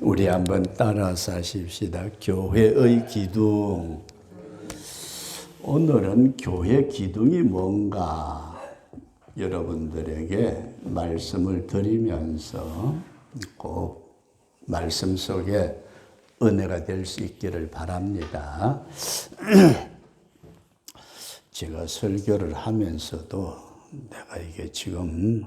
우리 한번 따라서 하십시다. 교회의 기둥. 오늘은 교회 기둥이 뭔가 여러분들에게 말씀을 드리면서 꼭 말씀 속에 은혜가 될 수 있기를 바랍니다. 제가 설교를 하면서도 내가 이게 지금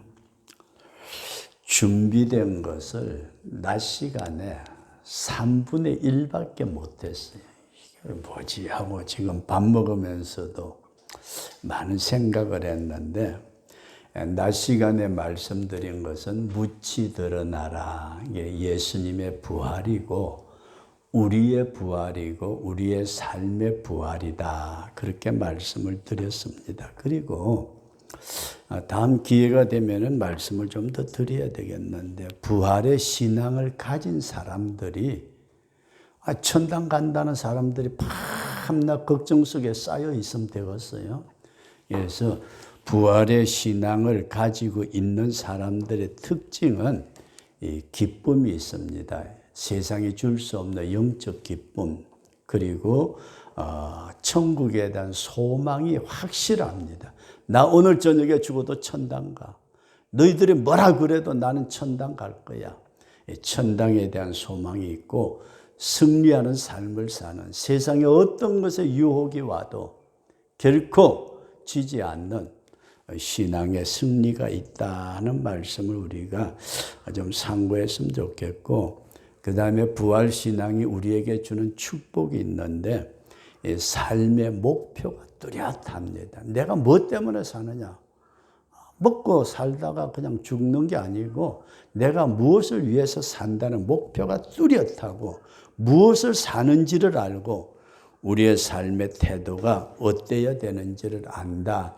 준비된 것을 낮 시간에 3분의 1밖에 못했어요. 이게 뭐지 하고 지금 밥 먹으면서도 많은 생각을 했는데, 낮 시간에 말씀드린 것은 묻지 드러나라. 이게 예수님의 부활이고 우리의 부활이고 우리의 삶의 부활이다. 그렇게 말씀을 드렸습니다. 그리고 다음 기회가 되면은 말씀을 좀 더 드려야 되겠는데, 부활의 신앙을 가진 사람들이 천당 간다는 사람들이 밤낮 걱정 속에 쌓여 있으면 되겠어요. 그래서 부활의 신앙을 가지고 있는 사람들의 특징은 이 기쁨이 있습니다. 세상이 줄 수 없는 영적 기쁨, 그리고 천국에 대한 소망이 확실합니다. 나 오늘 저녁에 죽어도 천당 가. 너희들이 뭐라 그래도 나는 천당 갈 거야. 천당에 대한 소망이 있고 승리하는 삶을 사는, 세상에 어떤 것에 유혹이 와도 결코 지지 않는 신앙의 승리가 있다는 말씀을 우리가 좀 상고했으면 좋겠고, 그 다음에 부활신앙이 우리에게 주는 축복이 있는데, 삶의 목표가 뚜렷합니다. 내가 뭐 때문에 사느냐? 먹고 살다가 그냥 죽는 게 아니고 내가 무엇을 위해서 산다는 목표가 뚜렷하고 무엇을 사는지를 알고 우리의 삶의 태도가 어때야 되는지를 안다.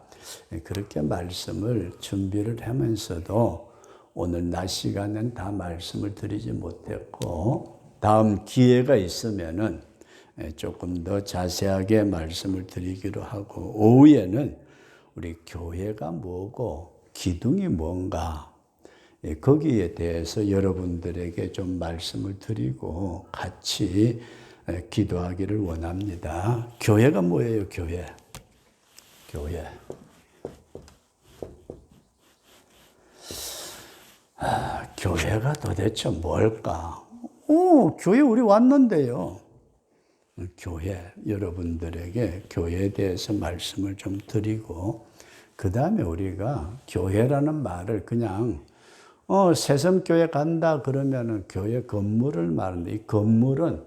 그렇게 말씀을 준비를 하면서도 오늘 낮 시간은 다 말씀을 드리지 못했고, 다음 기회가 있으면은 조금 더 자세하게 말씀을 드리기로 하고, 오후에는 우리 교회가 뭐고 기둥이 뭔가 거기에 대해서 여러분들에게 좀 말씀을 드리고 같이 기도하기를 원합니다. 교회가 뭐예요? 교회. 교회가 도대체 뭘까? 교회 우리 왔는데요. 교회, 여러분들에게 교회에 대해서 말씀을 좀 드리고, 그 다음에 우리가 교회라는 말을 그냥 새섬교회 간다 그러면은 교회 건물을 말하는데, 이 건물은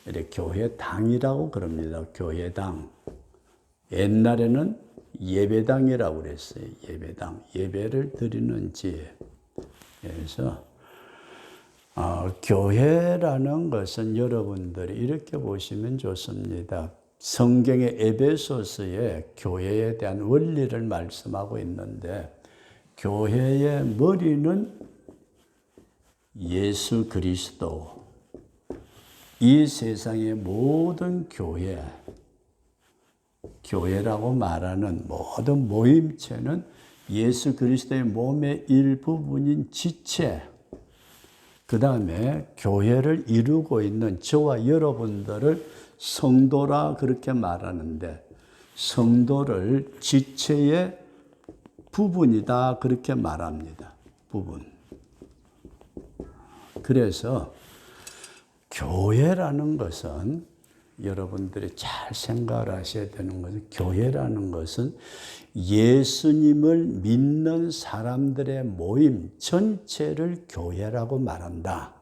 이렇게 교회당이라고 그럽니다. 교회당. 옛날에는 예배당이라고 그랬어요. 예배당. 예배를 드리는 집. 그래서 교회라는 것은 여러분들이 이렇게 보시면 좋습니다. 성경의 에베소서에 교회에 대한 원리를 말씀하고 있는데, 교회의 머리는 예수 그리스도. 이 세상의 모든 교회라고 말하는 모든 모임체는 예수 그리스도의 몸의 일부분인 지체, 그 다음에 교회를 이루고 있는 저와 여러분들을 성도라 그렇게 말하는데, 성도를 지체의 부분이다 그렇게 말합니다. 부분. 그래서 교회라는 것은 여러분들이 잘 생각을 하셔야 되는 것은, 교회라는 것은 예수님을 믿는 사람들의 모임 전체를 교회라고 말한다.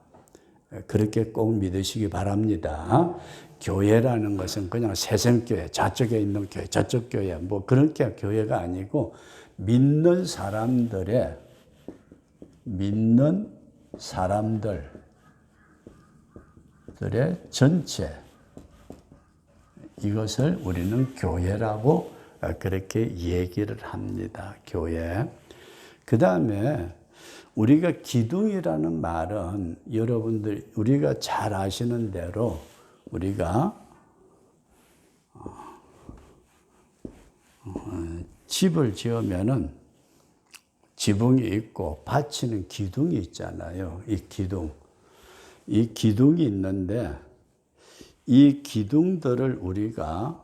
그렇게 꼭 믿으시기 바랍니다. 교회라는 것은 그냥 새생교회, 저쪽에 있는 교회, 저쪽 교회, 뭐 그렇게 교회가 아니고 믿는 사람들의 전체, 이것을 우리는 교회라고 그렇게 얘기를 합니다. 교회. 그 다음에 우리가 기둥이라는 말은, 여러분들 우리가 잘 아시는 대로 우리가 집을 지으면은 지붕이 있고 받치는 기둥이 있잖아요. 이 기둥. 이 기둥이 있는데 이 기둥들을 우리가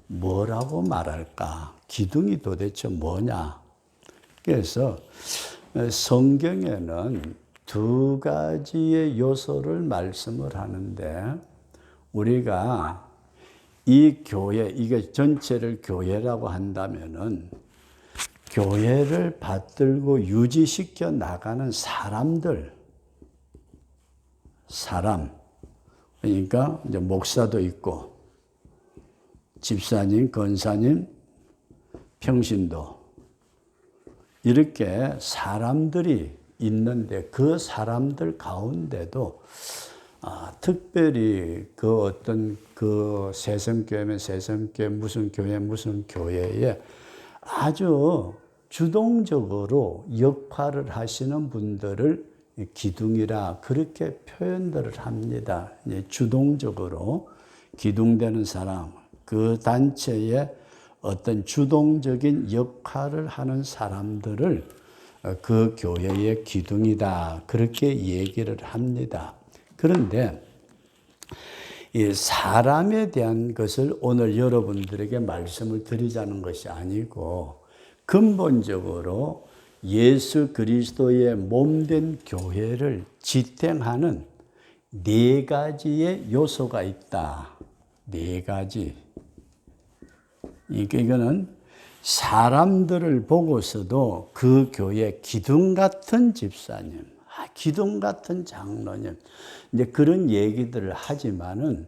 뭐라고 말할까? 기둥이 도대체 뭐냐? 그래서 성경에는 두 가지의 요소를 말씀을 하는데 우리가 이 교회, 이게 전체를 교회라고 한다면은 교회를 받들고 유지시켜 나가는 사람들, 사람, 그러니까 이제 목사도 있고, 집사님, 권사님, 평신도, 이렇게 사람들이 있는데 그 사람들 가운데도 특별히 그 어떤 그 새성교회면 새성교회, 무슨 교회에 아주 주동적으로 역할을 하시는 분들을 기둥이라 그렇게 표현들을 합니다. 주동적으로 기둥되는 사람, 그 단체의 어떤 주동적인 역할을 하는 사람들을 그 교회의 기둥이다. 그렇게 얘기를 합니다. 그런데 이 사람에 대한 것을 오늘 여러분들에게 말씀을 드리자는 것이 아니고 근본적으로 예수 그리스도의 몸된 교회를 지탱하는 네 가지의 요소가 있다. 네 가지. 이거는 사람들을 보고서도 그 교회 기둥 같은 집사님, 기둥 같은 장로님, 이제 그런 얘기들을 하지만은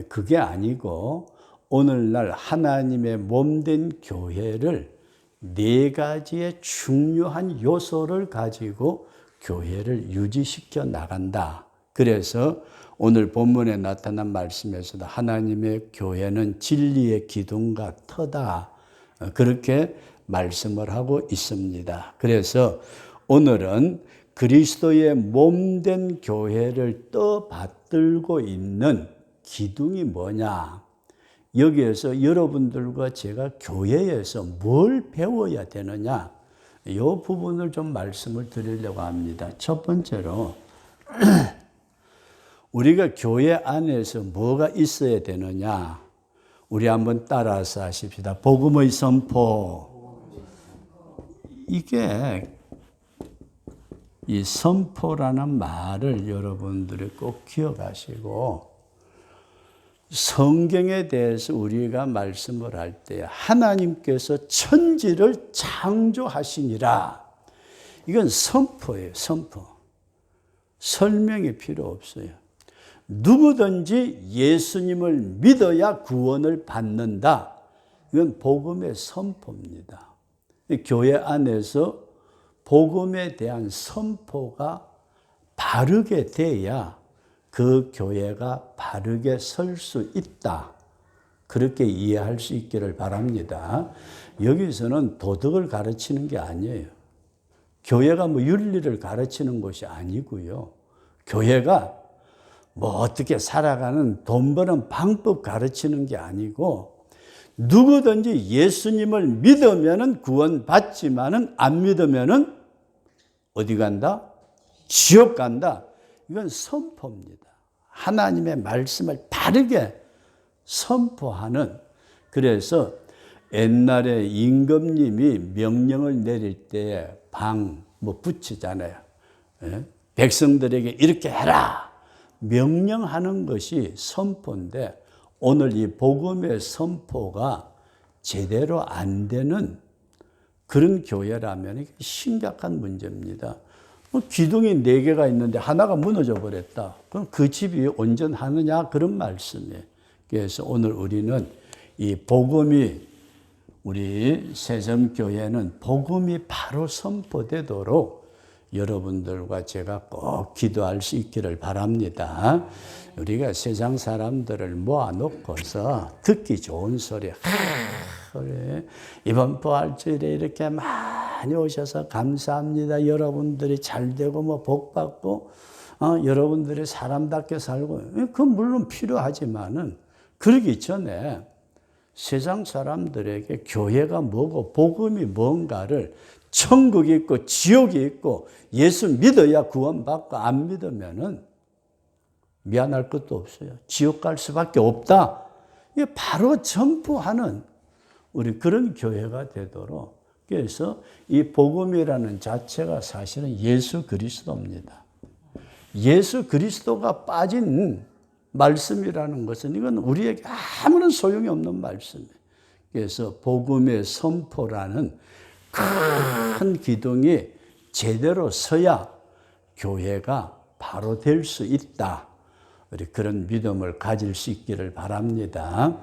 그게 아니고 오늘날 하나님의 몸된 교회를 네 가지의 중요한 요소를 가지고 교회를 유지시켜 나간다. 그래서 오늘 본문에 나타난 말씀에서도 하나님의 교회는 진리의 기둥과 터다. 그렇게 말씀을 하고 있습니다. 그래서 오늘은 그리스도의 몸된 교회를 떠받들고 있는 기둥이 뭐냐? 여기에서 여러분들과 제가 교회에서 뭘 배워야 되느냐? 이 부분을 좀 말씀을 드리려고 합니다. 첫 번째로 우리가 교회 안에서 뭐가 있어야 되느냐? 우리 한번 따라서 하십시다. 복음의 선포. 이게 이 선포라는 말을 여러분들이 꼭 기억하시고 성경에 대해서 우리가 말씀을 할 때 하나님께서 천지를 창조하시니라. 이건 선포예요. 선포. 설명이 필요 없어요. 누구든지 예수님을 믿어야 구원을 받는다. 이건 복음의 선포입니다. 교회 안에서 복음에 대한 선포가 바르게 돼야 그 교회가 바르게 설 수 있다. 그렇게 이해할 수 있기를 바랍니다. 여기서는 도덕을 가르치는 게 아니에요. 교회가 뭐 윤리를 가르치는 것이 아니고요. 교회가 뭐 어떻게 살아가는 돈 버는 방법 가르치는 게 아니고 누구든지 예수님을 믿으면은 구원받지만은 안 믿으면은 어디 간다? 지옥 간다. 이건 선포입니다. 하나님의 말씀을 바르게 선포하는. 그래서 옛날에 임금님이 명령을 내릴 때 뭐 붙이잖아요. 백성들에게 이렇게 해라. 명령하는 것이 선포인데 오늘 이 복음의 선포가 제대로 안 되는 그런 교회라면 심각한 문제입니다. 기둥이 4개가 있는데 하나가 무너져 버렸다. 그럼 그 집이 온전하느냐? 그런 말씀이에요. 그래서 오늘 우리는 이 복음이 우리 새섬교회는 복음이 바로 선포되도록 여러분들과 제가 꼭 기도할 수 있기를 바랍니다. 우리가 세상 사람들을 모아놓고서 듣기 좋은 소리, 그래. 이번 부활주일에 이렇게 많이 오셔서 감사합니다. 여러분들이 잘 되고 뭐 복 받고 여러분들이 사람답게 살고 그건 물론 필요하지만은 그러기 전에 세상 사람들에게 교회가 뭐고 복음이 뭔가를 천국이 있고 지옥이 있고 예수 믿어야 구원받고 안 믿으면은 미안할 것도 없어요. 지옥 갈 수밖에 없다. 이게 바로 전부하는 우리 그런 교회가 되도록, 그래서 이 복음이라는 자체가 사실은 예수 그리스도입니다. 예수 그리스도가 빠진 말씀이라는 것은 이건 우리에게 아무런 소용이 없는 말씀이에요. 그래서 복음의 선포라는 큰 기둥이 제대로 서야 교회가 바로 될 수 있다. 우리 그런 믿음을 가질 수 있기를 바랍니다.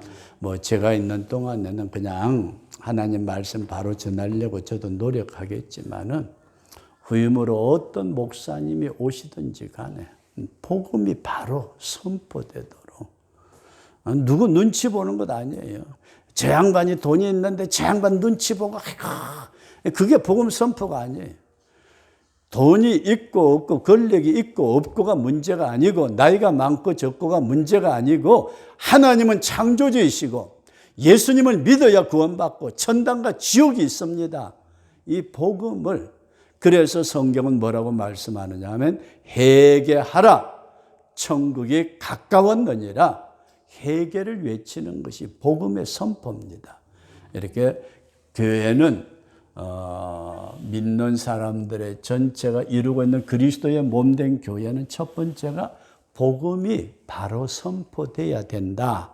제가 있는 동안에는 그냥 하나님 말씀 바로 전하려고 저도 노력하겠지만은 후임으로 어떤 목사님이 오시든지 간에 복음이 바로 선포되도록, 누구 눈치 보는 것 아니에요. 저 양반이 돈이 있는데 저 양반 눈치 보고, 아이고, 그게 복음 선포가 아니에요. 돈이 있고 없고 권력이 있고 없고가 문제가 아니고 나이가 많고 적고가 문제가 아니고 하나님은 창조주이시고 예수님을 믿어야 구원받고 천당과 지옥이 있습니다. 이 복음을, 그래서 성경은 뭐라고 말씀하느냐 하면 회개하라 천국이 가까웠느니라. 회개를 외치는 것이 복음의 선포입니다. 이렇게 교회는 믿는 사람들의 전체가 이루고 있는 그리스도의 몸된 교회는 첫 번째가 복음이 바로 선포돼야 된다.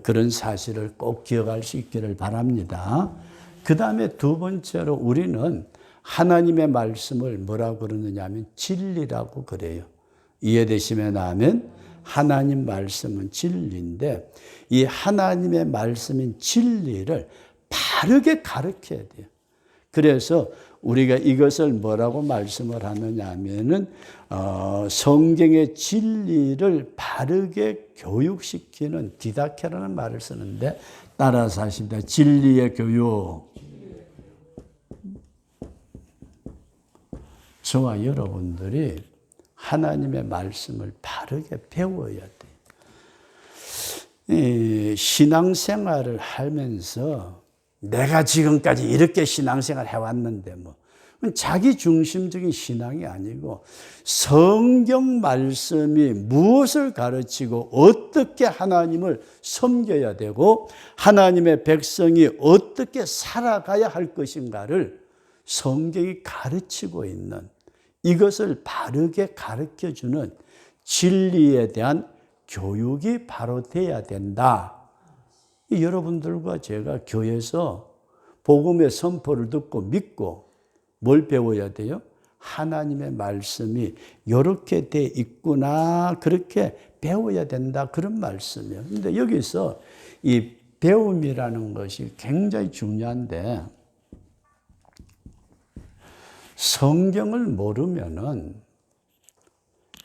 그런 사실을 꼭 기억할 수 있기를 바랍니다. 그 다음에 두 번째로 우리는 하나님의 말씀을 뭐라고 그러느냐 하면 진리라고 그래요. 이해되시면 아멘. 하나님 말씀은 진리인데 이 하나님의 말씀인 진리를 바르게 가르쳐야 돼요. 그래서 우리가 이것을 뭐라고 말씀을 하느냐 하면은 성경의 진리를 바르게 교육시키는 디다케라는 말을 쓰는데 따라서 하십니다. 진리의 교육. 저와 여러분들이 하나님의 말씀을 바르게 배워야 돼요. 신앙생활을 하면서 내가 지금까지 이렇게 신앙생활 해왔는데 자기 중심적인 신앙이 아니고 성경 말씀이 무엇을 가르치고 어떻게 하나님을 섬겨야 되고 하나님의 백성이 어떻게 살아가야 할 것인가를 성경이 가르치고 있는, 이것을 바르게 가르쳐주는 진리에 대한 교육이 바로 돼야 된다. 여러분들과 제가 교회에서 복음의 선포를 듣고 믿고 뭘 배워야 돼요? 하나님의 말씀이 이렇게 돼 있구나, 그렇게 배워야 된다, 그런 말씀이에요. 그런데 여기서 이 배움이라는 것이 굉장히 중요한데 성경을 모르면은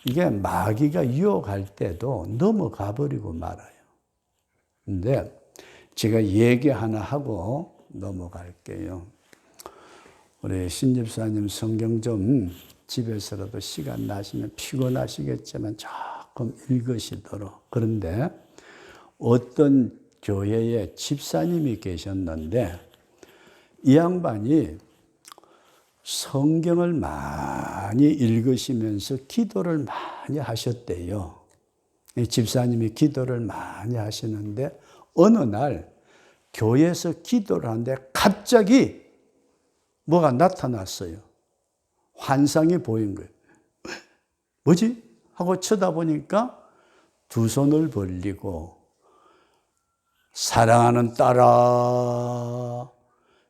이게 마귀가 유혹할 때도 넘어가 버리고 말아요. 근데 제가 얘기 하나 하고 넘어갈게요. 우리 신집사님 성경 좀 집에서라도 시간 나시면 피곤하시겠지만 조금 읽으시도록. 그런데 어떤 교회에 집사님이 계셨는데 이 양반이 성경을 많이 읽으시면서 기도를 많이 하셨대요. 집사님이 기도를 많이 하시는데 어느 날 교회에서 기도를 하는데 갑자기 뭐가 나타났어요. 환상이 보인 거예요. 뭐지? 하고 쳐다보니까 두 손을 벌리고 사랑하는 딸아,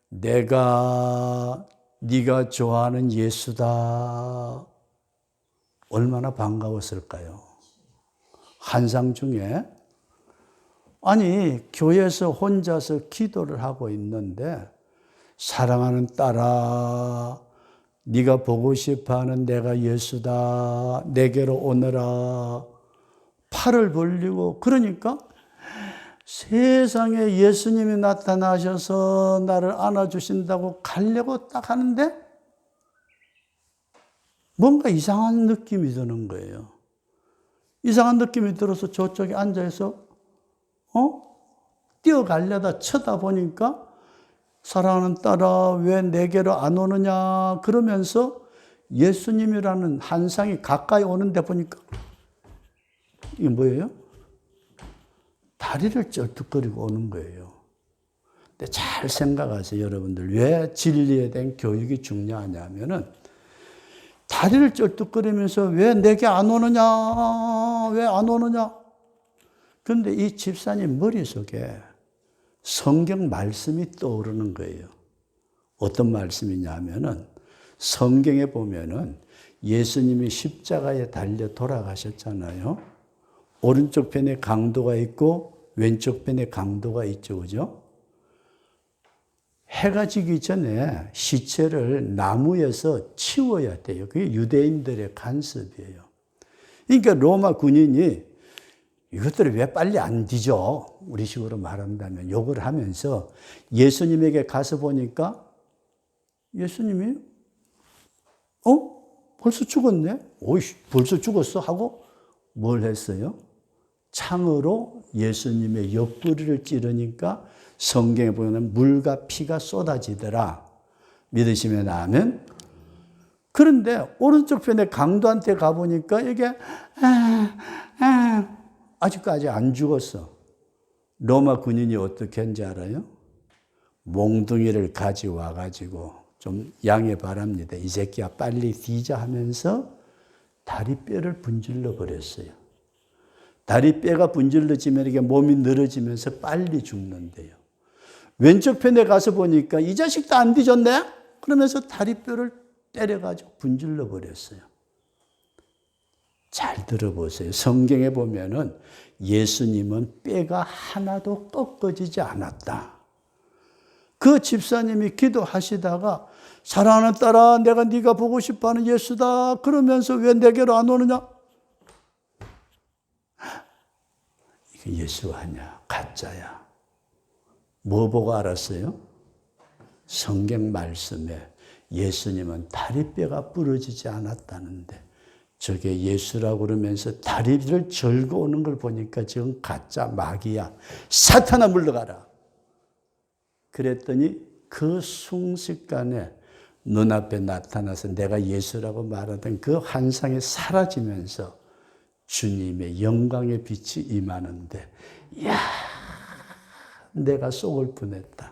내가 네가 좋아하는 예수다. 얼마나 반가웠을까요? 환상 중에 아니 교회에서 혼자서 기도를 하고 있는데 사랑하는 딸아, 네가 보고 싶어하는 내가 예수다. 내게로 오너라. 팔을 벌리고, 그러니까 세상에 예수님이 나타나셔서 나를 안아주신다고 가려고 딱 하는데 뭔가 이상한 느낌이 드는 거예요. 이상한 느낌이 들어서 저쪽에 앉아서 뛰어가려다 쳐다보니까 사랑하는 딸아, 왜 내게로 안 오느냐 그러면서 예수님이라는 환상이 가까이 오는데 보니까 이게 뭐예요? 다리를 쩔뚝거리고 오는 거예요. 근데 잘 생각하세요, 여러분들. 왜 진리에 대한 교육이 중요하냐면은 다리를 쩔뚝거리면서 왜 내게 안 오느냐? 왜 안 오느냐? 그런데 이 집사님 머릿속에 성경 말씀이 떠오르는 거예요. 어떤 말씀이냐면은 성경에 보면은 예수님이 십자가에 달려 돌아가셨잖아요. 오른쪽 편에 강도가 있고 왼쪽 편에 강도가 있죠. 그죠? 해가 지기 전에 시체를 나무에서 치워야 돼요. 그게 유대인들의 간섭이에요. 그러니까 로마 군인이 이것들이 왜 빨리 안 뒤져? 우리 식으로 말한다면 욕을 하면서 예수님에게 가서 보니까 예수님이 벌써 죽었네? 오이씨, 벌써 죽었어? 하고 뭘 했어요? 창으로 예수님의 옆구리를 찌르니까 성경에 보면 물과 피가 쏟아지더라. 믿으시면 아멘. 그런데 오른쪽 편에 강도한테 가보니까 이게 아직까지 안 죽었어. 로마 군인이 어떻게 했는지 알아요? 몽둥이를 가져와 가지고 좀 양해 바랍니다. 이 새끼야 빨리 뒤자 하면서 다리뼈를 분질러 버렸어요. 다리뼈가 분질러지면 이게 몸이 늘어지면서 빨리 죽는데요. 왼쪽 편에 가서 보니까 이 자식도 안 뒤졌네? 그러면서 다리뼈를 때려가지고 분질러 버렸어요. 잘 들어보세요. 성경에 보면은 예수님은 뼈가 하나도 꺾어지지 않았다. 그 집사님이 기도하시다가 사랑하는 딸아 내가 네가 보고 싶어하는 예수다. 그러면서 왜 내게로 안 오느냐? 이게 예수 아니야. 가짜야. 뭐 보고 알았어요? 성경 말씀에 예수님은 다리뼈가 부러지지 않았다는데 저게 예수라고 그러면서 다리를 절고 오는 걸 보니까 저건 가짜 마귀야. 사탄아 물러가라. 그랬더니 그 순식간에 눈앞에 나타나서 내가 예수라고 말하던 그 환상이 사라지면서 주님의 영광의 빛이 임하는데 이야 내가 속을 뻔했다.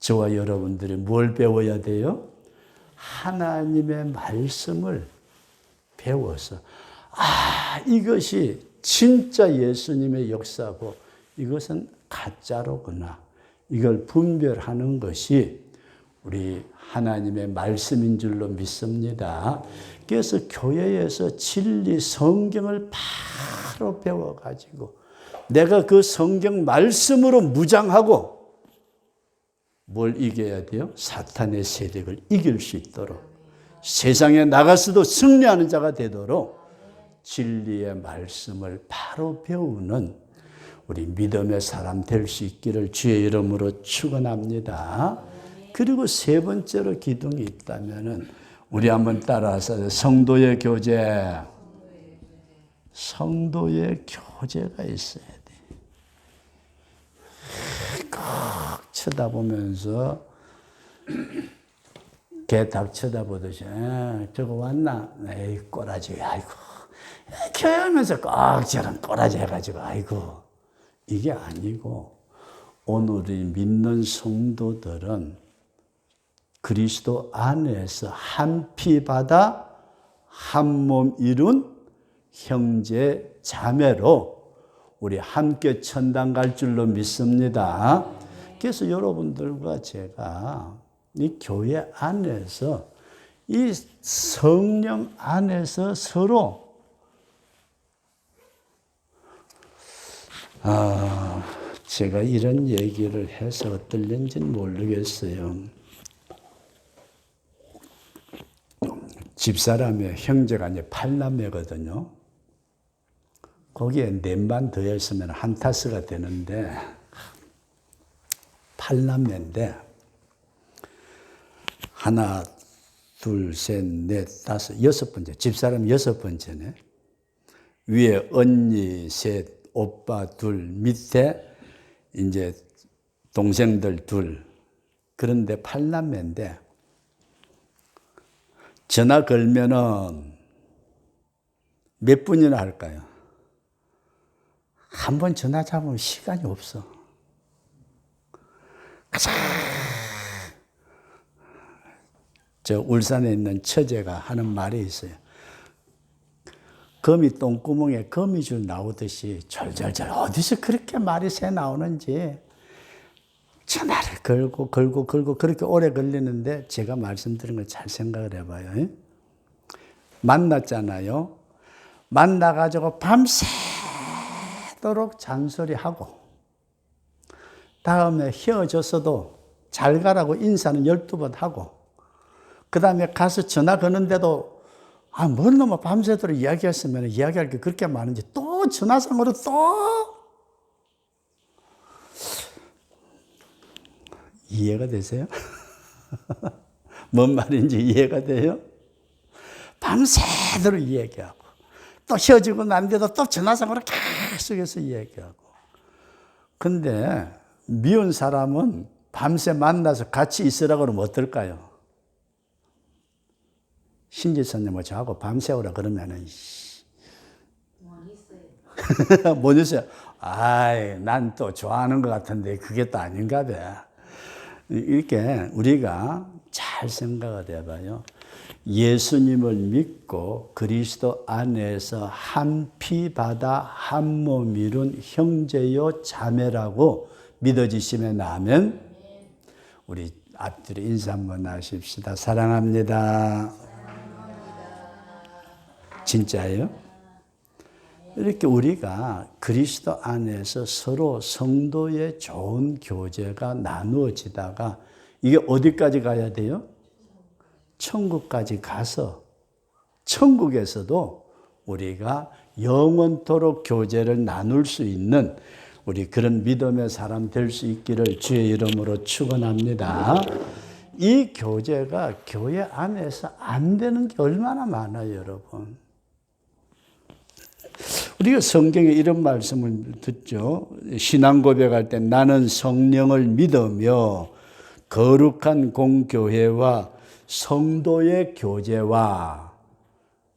저와 여러분들이 뭘 배워야 돼요? 하나님의 말씀을 배워서 이것이 진짜 예수님의 역사고 이것은 가짜로구나. 이걸 분별하는 것이 우리 하나님의 말씀인 줄로 믿습니다. 그래서 교회에서 진리 성경을 바로 배워가지고 내가 그 성경 말씀으로 무장하고 뭘 이겨야 돼요? 사탄의 세력을 이길 수 있도록 세상에 나가서도 승리하는 자가 되도록 진리의 말씀을 바로 배우는 우리 믿음의 사람 될 수 있기를 주의 이름으로 축원합니다. 그리고 세 번째로 기둥이 있다면은 우리 한번 따라서 성도의 교제. 성도의 교제가 있어야 돼. 꼭 쳐다보면서 개 닭 쳐다보듯이 저거 왔나? 에이 꼬라지 아이고 교회 하면서 꼭 저런 꼬라지 해가지고 아이고 이게 아니고 오늘의 믿는 성도들은 그리스도 안에서 한 피 받아 한 몸 이룬 형제 자매로 우리 함께 천당 갈 줄로 믿습니다. 그래서 여러분들과 제가 이 교회 안에서 이 성령 안에서 서로 제가 이런 얘기를 해서 어떨는지는 모르겠어요. 집사람의 형제가 이제 8남매거든요. 거기에 넷만 더했으면 한 타스가 되는데 8남매인데 하나, 둘, 셋, 넷, 다섯, 여섯 번째. 집사람 여섯 번째네. 위에 언니 셋, 오빠 둘, 밑에 이제 동생들 둘. 그런데 8남매인데 전화 걸면은 몇 분이나 할까요? 한 번 전화 잡으면 시간이 없어. 가자. 저 울산에 있는 처제가 하는 말이 있어요. 거미 똥구멍에 거미줄 나오듯이 절절절 어디서 그렇게 말이 새 나오는지 전화를 걸고 그렇게 오래 걸리는데 제가 말씀드린 걸 잘 생각을 해봐요. 만났잖아요. 만나가지고 밤새도록 잔소리하고 다음에 헤어졌어도 잘 가라고 인사는 12번 하고 그 다음에 가서 전화 거는데도 뭔 놈아 밤새도록 이야기했으면 이야기할 게 그렇게 많은지 또 전화상으로 또 이해가 되세요? 뭔 말인지 이해가 돼요? 밤새도록 이야기하고 또 헤어지고 난 데도 또 전화상으로 계속해서 이야기하고 근데 미운 사람은 밤새 만나서 같이 있으라고 그러면 어떨까요? 신지사님 뭐 저하고 밤새우라 그러면은 못 있어요. 난 또 좋아하는 것 같은데 그게 또 아닌가 봐. 이렇게 우리가 잘 생각을 해봐요. 예수님을 믿고 그리스도 안에서 한 피 바다 한 몸 이룬 형제요 자매라고 믿어지시면 아멘. 우리 앞뒤로 인사 한번 하십시다. 사랑합니다. 진짜예요? 이렇게 우리가 그리스도 안에서 서로 성도의 좋은 교제가 나누어지다가 이게 어디까지 가야 돼요? 천국까지 가서 천국에서도 우리가 영원토록 교제를 나눌 수 있는 우리 그런 믿음의 사람 될 수 있기를 주의 이름으로 축원합니다. 이 교제가 교회 안에서 안 되는 게 얼마나 많아요, 여러분. 우리가 성경에 이런 말씀을 듣죠. 신앙 고백할 때 나는 성령을 믿으며 거룩한 공교회와 성도의 교제와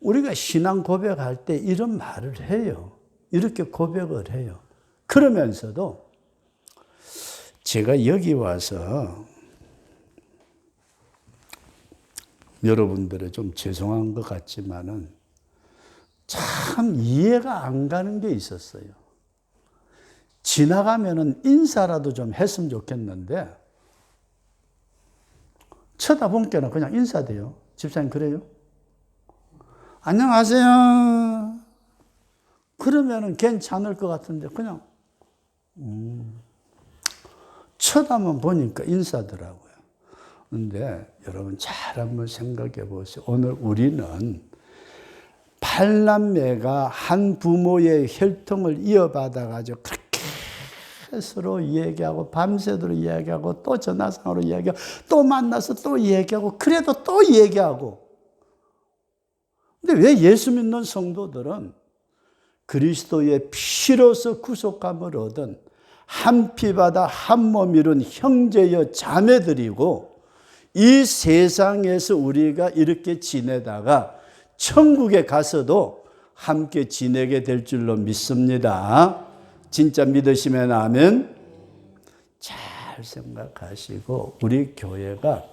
우리가 신앙 고백할 때 이런 말을 해요. 이렇게 고백을 해요. 그러면서도 제가 여기 와서 여러분들의 좀 죄송한 것 같지만은 참 이해가 안 가는 게 있었어요. 지나가면은 인사라도 좀 했으면 좋겠는데 쳐다보니까 그냥 인사돼요. 집사님 그래요? 안녕하세요. 그러면은 괜찮을 것 같은데 그냥 쳐다만 보니까 인사더라고요. 그런데 여러분 잘 한번 생각해 보세요. 오늘 우리는 8남매가 한 부모의 혈통을 이어받아가지고 그렇게 서로 이야기하고 밤새도록 이야기하고 또 전화상으로 이야기하고 또 만나서 또 이야기하고 그래도 또 이야기하고 근데 왜 예수 믿는 성도들은 그리스도의 피로서 구속감을 얻은 한 피바다 한 몸 이룬 형제여 자매들이고 이 세상에서 우리가 이렇게 지내다가 천국에 가서도 함께 지내게 될 줄로 믿습니다. 진짜 믿으시면 아멘. 잘 생각하시고 우리 교회가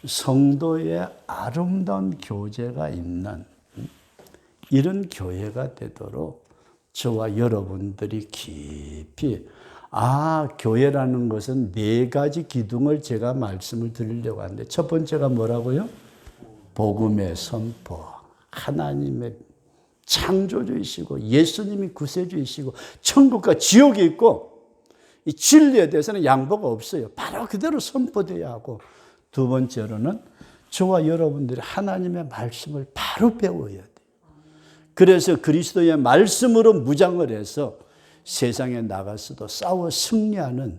성도의 아름다운 교제가 있는 이런 교회가 되도록 저와 여러분들이 깊이 교회라는 것은 4가지 기둥을 제가 말씀을 드리려고 하는데 첫 번째가 뭐라고요? 복음의 선포. 하나님의 창조주이시고 예수님이 구세주이시고 천국과 지옥이 있고 이 진리에 대해서는 양보가 없어요. 바로 그대로 선포되어야 하고 두 번째로는 저와 여러분들이 하나님의 말씀을 바로 배워야 돼요. 그래서 그리스도의 말씀으로 무장을 해서 세상에 나가서도 싸워 승리하는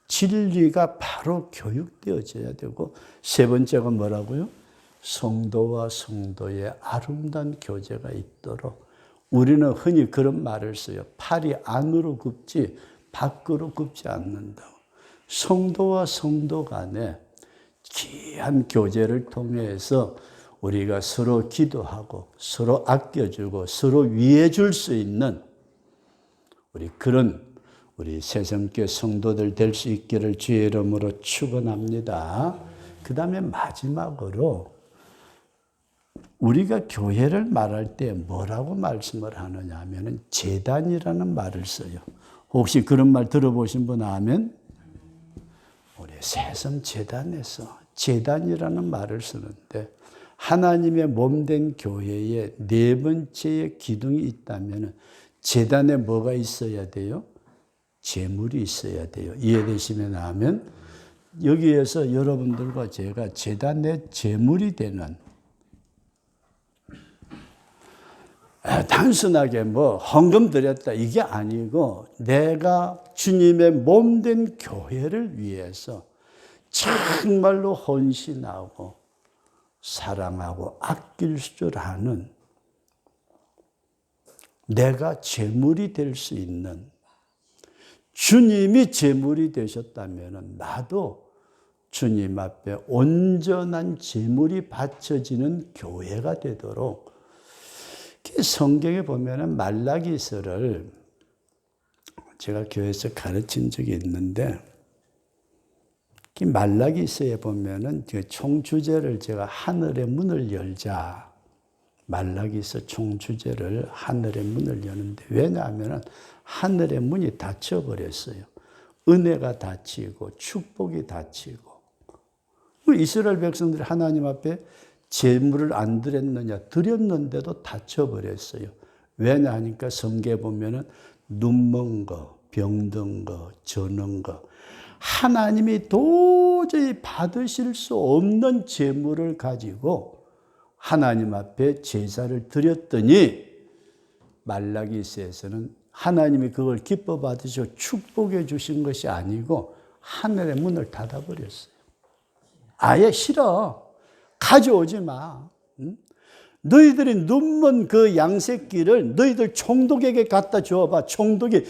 진리가 바로 교육되어져야 되고 세 번째가 뭐라고요? 성도와 성도의 아름다운 교제가 있도록 우리는 흔히 그런 말을 써요. 팔이 안으로 굽지 밖으로 굽지 않는다고. 성도와 성도 간에 귀한 교제를 통해서 우리가 서로 기도하고 서로 아껴주고 서로 위해줄 수 있는 우리 새삼교회 성도들 될 수 있기를 주의 이름으로 축원합니다. 그 다음에 마지막으로 우리가 교회를 말할 때 뭐라고 말씀을 하느냐 하면 제단이라는 말을 써요. 혹시 그런 말 들어보신 분 아멘? 우리 새삼 제단에서 제단이라는 말을 쓰는데 하나님의 몸된 교회에 네 번째의 기둥이 있다면 제단에 뭐가 있어야 돼요? 제물이 있어야 돼요. 이해되시면 아멘? 여기에서 여러분들과 제가 제단의 제물이 되는 단순하게 헌금 드렸다 이게 아니고 내가 주님의 몸된 교회를 위해서 정말로 헌신하고 사랑하고 아낄 줄 아는 내가 제물이 될 수 있는 주님이 제물이 되셨다면 나도 주님 앞에 온전한 제물이 바쳐지는 교회가 되도록 성경에 보면 말라기서를 제가 교회에서 가르친 적이 있는데 말라기서에 보면 총주제를 제가 하늘의 문을 열자 말라기서 총주제를 하늘의 문을 여는데 왜냐하면 하늘의 문이 닫혀버렸어요. 은혜가 닫히고 축복이 닫히고 이스라엘 백성들이 하나님 앞에 제물을 안 드렸느냐 드렸는데도 닫혀버렸어요. 왜냐 하니까 성경에 보면 눈먼 거, 병든 거, 저는 거 하나님이 도저히 받으실 수 없는 제물을 가지고 하나님 앞에 제사를 드렸더니 말라기서에서는 하나님이 그걸 기뻐 받으시고 축복해 주신 것이 아니고 하늘의 문을 닫아버렸어요. 아예 싫어. 가져오지 마. 너희들이 눈먼 그 양새끼를 너희들 총독에게 갖다 줘봐. 총독이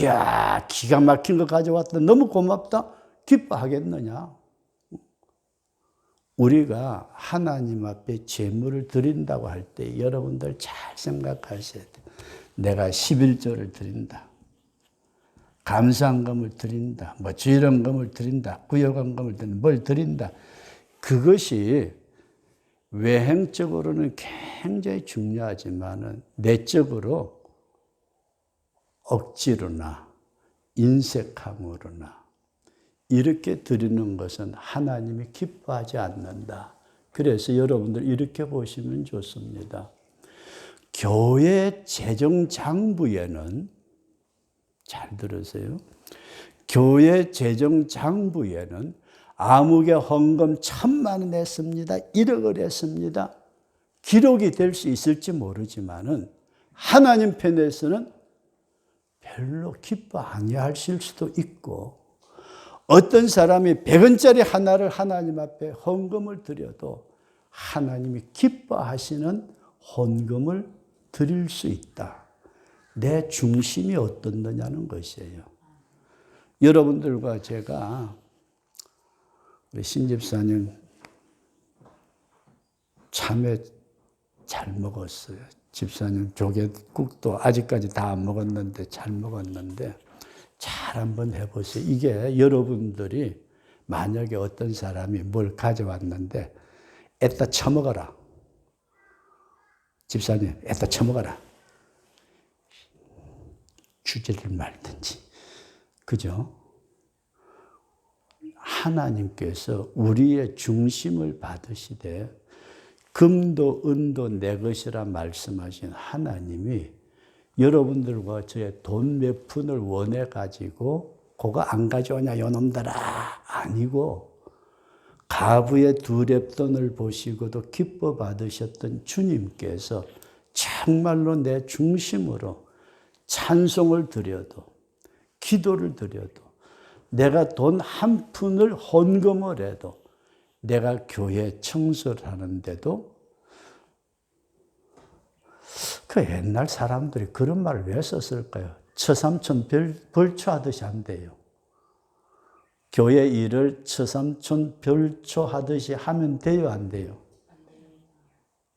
이야 기가 막힌 거 가져왔다. 너무 고맙다. 기뻐하겠느냐. 우리가 하나님 앞에 제물을 드린다고 할 때 여러분들 잘 생각하셔야 돼요. 내가 11조를 드린다. 감사한금을 드린다. 주일헌금을 드린다. 구역헌금을 드린다. 뭘 드린다. 그것이 외행적으로는 굉장히 중요하지만 내적으로 억지로나 인색함으로나 이렇게 드리는 것은 하나님이 기뻐하지 않는다. 그래서 여러분들 이렇게 보시면 좋습니다. 교회 재정장부에는 잘 들으세요. 교회 재정장부에는 아무개 헌금 1,000만 원 했습니다. 1억을 했습니다. 기록이 될 수 있을지 모르지만은 하나님 편에서는 별로 기뻐 아니하실 수도 있고 어떤 사람이 100원짜리 하나를 하나님 앞에 헌금을 드려도 하나님이 기뻐하시는 헌금을 드릴 수 있다. 내 중심이 어떻느냐는 것이에요. 여러분들과 제가 우리 신집사님 참외 잘 먹었어요. 집사님 조개국도 아직까지 다 안 먹었는데 잘 먹었는데 잘 한번 해보세요. 이게 여러분들이 만약에 어떤 사람이 뭘 가져왔는데 애따 처먹어라. 집사님 애따 처먹어라. 주지를 말든지. 그죠? 하나님께서 우리의 중심을 받으시되 금도 은도 내 것이라 말씀하신 하나님이 여러분들과 저의 돈 몇 푼을 원해 가지고 그거 안 가져오냐 요놈들아 아니고 가부의 2렙돈을 보시고도 기뻐 받으셨던 주님께서 정말로 내 중심으로 찬송을 드려도 기도를 드려도 내가 돈 한 푼을 헌금을 해도 내가 교회 청소를 하는데도 그 옛날 사람들이 그런 말을 왜 썼을까요? 처삼촌 벌초하듯이 한대요. 교회 일을 처삼촌 벌초하듯이 하면 돼요, 안 돼요?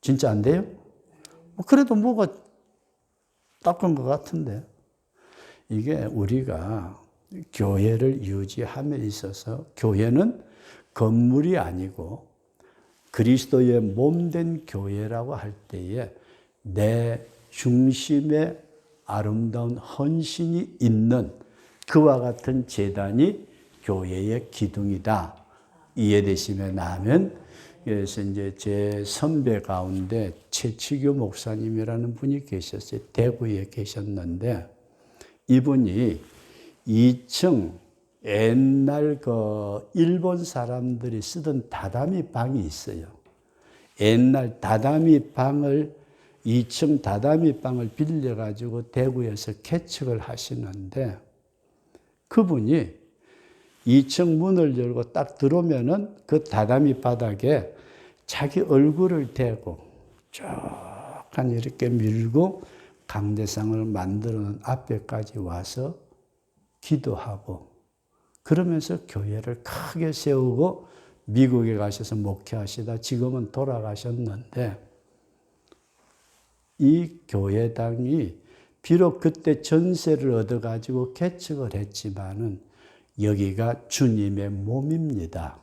진짜 안 돼요? 그래도 뭐가 닦은 것 같은데. 이게 우리가 교회를 유지함에 있어서 교회는 건물이 아니고 그리스도의 몸된 교회라고 할 때에 내 중심에 아름다운 헌신이 있는 그와 같은 제단이 교회의 기둥이다. 이해되시면 하면, 그래서 이제 제 선배 가운데 최치규 목사님이라는 분이 계셨어요. 대구에 계셨는데 이분이 2층 옛날 그 일본 사람들이 쓰던 다다미 방이 있어요. 옛날 다다미 방을 2층 다다미 방을 빌려가지고 대구에서 개척을 하시는데 그분이 2층 문을 열고 딱 들어오면은 그 다다미 바닥에 자기 얼굴을 대고 쫙 이렇게 밀고 강대상을 만들어 놓은 앞에까지 와서 기도하고 그러면서 교회를 크게 세우고 미국에 가셔서 목회하시다 지금은 돌아가셨는데 이 교회당이 비록 그때 전세를 얻어가지고 개척을 했지만은 여기가 주님의 몸입니다.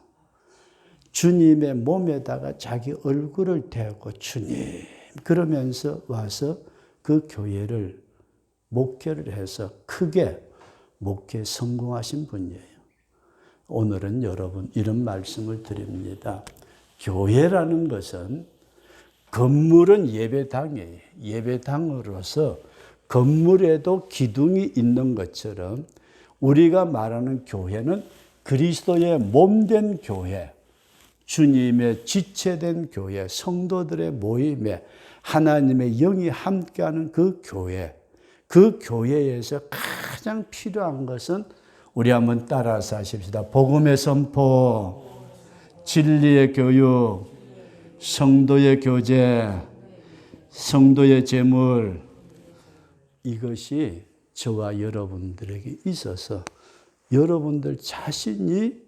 주님의 몸에다가 자기 얼굴을 대고 주님 그러면서 와서 그 교회를 목회를 해서 크게 목회 성공하신 분이에요. 오늘은 여러분 이런 말씀을 드립니다. 교회라는 것은 건물은 예배당이에요. 예배당으로서 건물에도 기둥이 있는 것처럼 우리가 말하는 교회는 그리스도의 몸된 교회, 주님의 지체된 교회, 성도들의 모임에 하나님의 영이 함께하는 그 교회, 그 교회에서 가장 필요한 것은 우리 한번 따라서 하십시다. 복음의 선포, 진리의 교육, 성도의 교제, 성도의 제물, 이것이 저와 여러분들에게 있어서 여러분들 자신이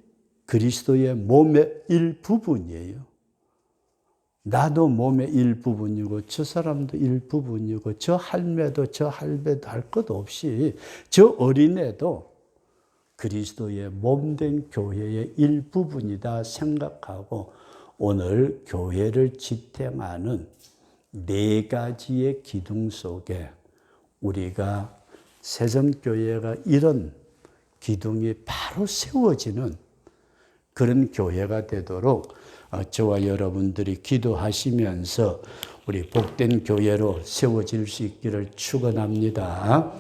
그리스도의 몸의 일부분이에요. 나도 몸의 일부분이고 저 사람도 일부분이고 저 할매도 저 할배도 할 것 없이 저 어린애도 그리스도의 몸된 교회의 일부분이다 생각하고 오늘 교회를 지탱하는 4가지의 기둥 속에 우리가 새점교회가 이런 기둥이 바로 세워지는 그런 교회가 되도록 저와 여러분들이 기도하시면서 우리 복된 교회로 세워질 수 있기를 축원합니다.